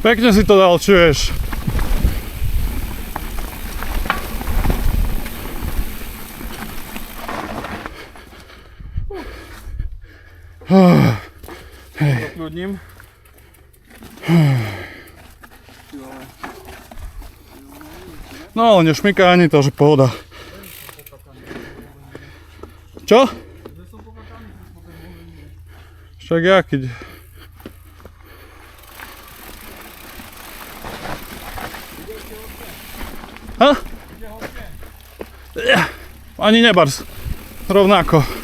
Pekne si to dal, čuješ. Hej. Ľudním. No ale nešmiká ani to, že pohoda. Čo? Však ja keď... Ha? Ani nebars. Rovnako.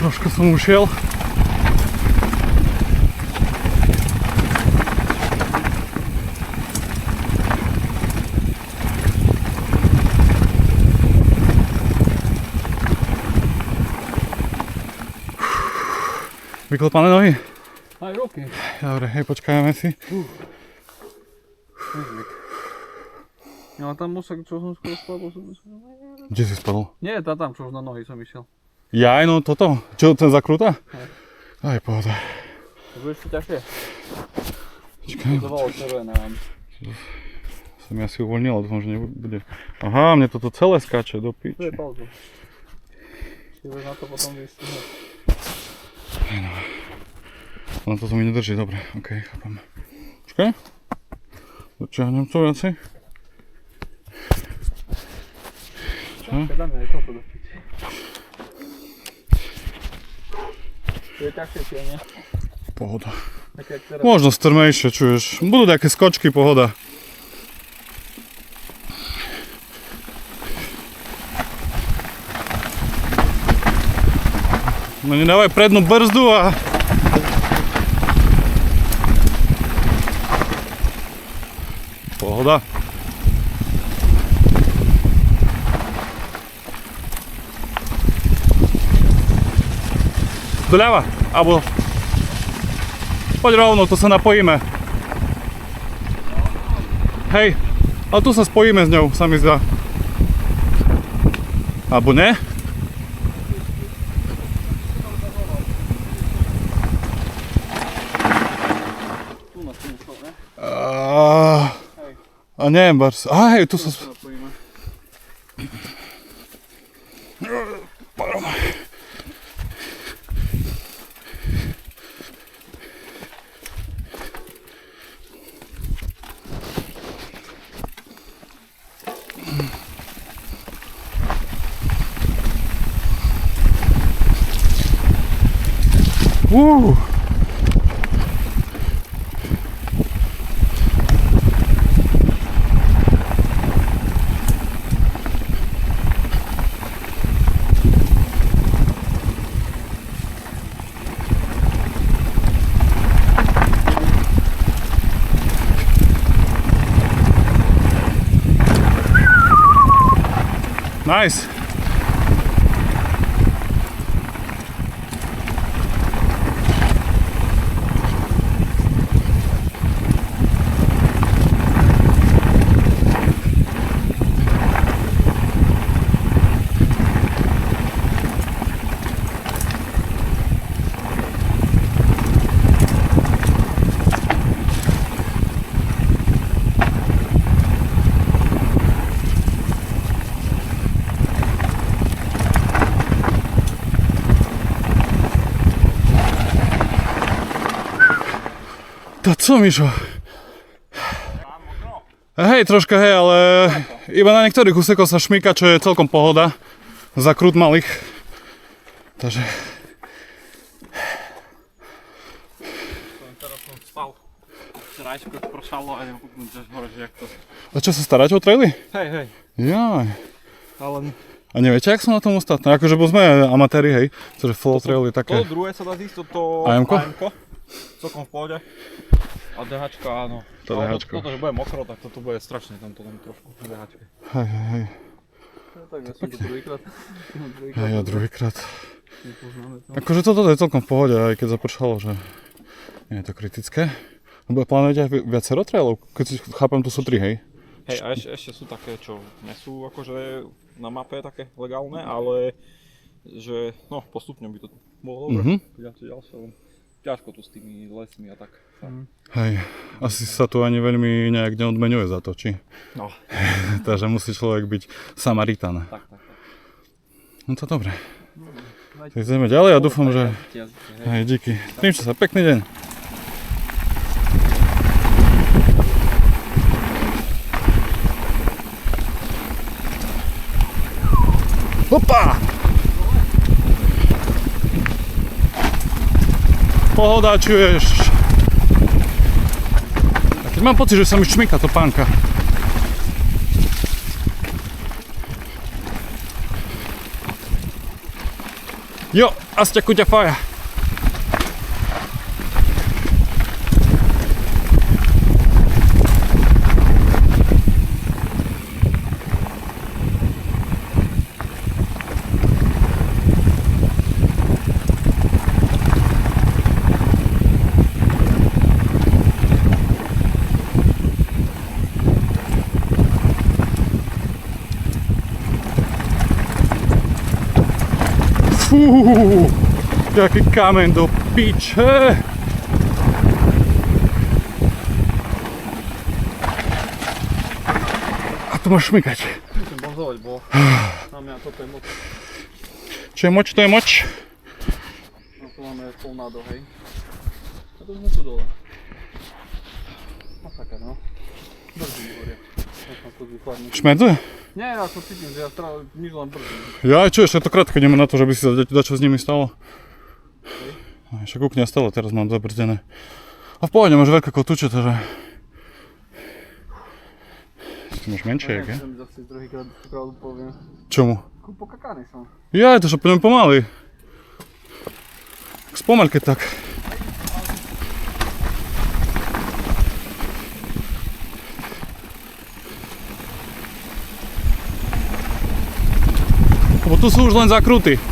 Troška som ušiel. Vyklepané nohy? Aj ruky. Dobre, hej, počkajme si. No a tam musek, čo som skoro spadol. Kde si spadol? Nie, tam, čo už na nohy som išiel. Jaj, no toto. Čo, ten zakrúta? Hej. Aj, pohoda. To bude ešte ťažšie. Počkaj. To bolo červené. Som ja si uvoľnil, dúfam, že nebude. Aha, mne toto celé skáče do piči. To je pauzu. Čiže na to potom vystihnúť. No. Len toto mi nedrží, dobre, okej, chápam. Počkaj. Dočiahnem to viacej. Čo? Dáme aj toto do piči. To je ťažšie tie, nie? Pohoda. Také jak teraz. Možno strmejšie, čuješ. Budú také skočky, pohoda. No nedávaj prednú brzdu a... Pohoda. Doľava, alebo... Poď rovno, to sa napojíme. Hej, ale tu sa spojíme s ňou, sa mi zdá. Alebo ne? Tu na tým šlo, ne? A neviem, bars. Á, hej, tu sa... Napojíme. Nice. To co, Mišo? Hej, troška hej, ale iba na niektorých úsekoch sa šmýka, čo je celkom pohoda. Za krút malých. Takže... Teraz som vstal. Včerajško pršalo a idem kúknúť až hore, že jak to... A čo sa staráte o traily? Hej. Jaj. Ale A neviete, jak sú na tom ostatné? Akože bo sme amatéri, hej. Pretože flow trail je také... to druhé sa dá zísť, toto AM-ko? AM-ko. Celkom v pohode. A DHčka áno. To Ale DHčko. Toto, že bude mokro, tak toto bude strašne tamto len trošku DHčke. Hej. Tak ja som to druhýkrát. Hej, a druhýkrát. Nepoznáme to. Akože toto je celkom v pohode, aj keď zapršalo, že nie je to kritické. Lebo plánujete aj viacero trailov? Keď si chápem, tu sú 3, hej? Hej, a ešte sú také, čo nie sú akože na mape také legálne, ale že no postupne by to bolo dobre. Ďalšie, len ťažko tu s tými lesmi a tak. Hej, asi sa tu ani veľmi nejak neodmeňuje za to, či? No. Takže musí človek byť Samaritan. Tak. No to dobre. Tak ideme ďalej a dúfam, že... Hej, díky. Tým sa, pekný deň. Hopa! Pohoda, čuješ. A keď mám pocit, že sa mi šmyká topánka. Jo, astia kuťa faja. Fú, jaký kamen do piče. A tu máš šmykať. Musím bonzovať, bo na mňa toto je moc. Čo je moč, to je moč. No tu máme pol nádor, hej. A to sme tu dole. Masakar, no. Brzdy mi horia. Šmerduje? Nie, ja to cítim, že ja nič len brzdy. Ja čo, ešte to krátko ideme na to, že by si sa dačo s nimi stalo. Ešte kúkne stalo, teraz mám zabrzdené. A v pohode máš veľké kotúče, takže... Ty máš menšie, jak je? Neviem, zase druhýkrát pravdu poviem. Čomu? Pokakaný som. Ja, to že poďme pomaly. Spomalke tak. Lebo tu sú už len zakruty.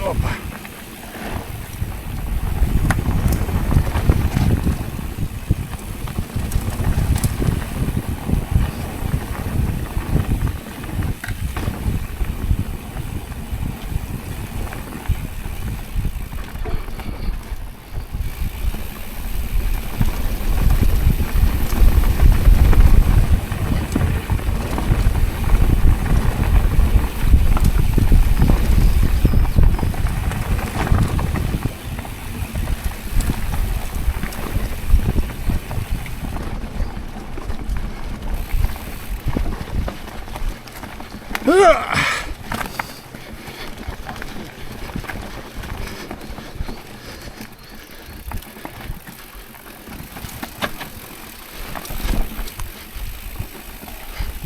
Opa.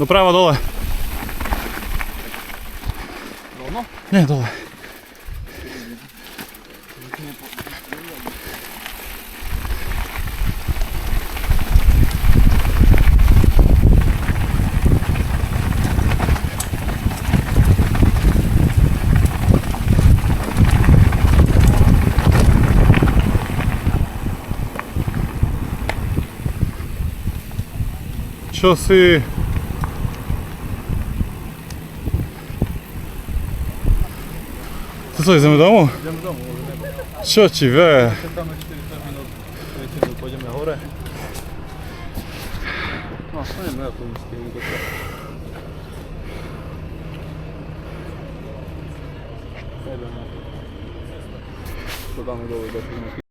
Doprava dole. Rovno? Nie, dole. Čo si? Co, ideme domov? Ideme domov, Čo ti ve? čakáme 40 minút, 40 minút pôjdeme hore. No, staneme na tom stýmu došla. Ideme. To dáme dole do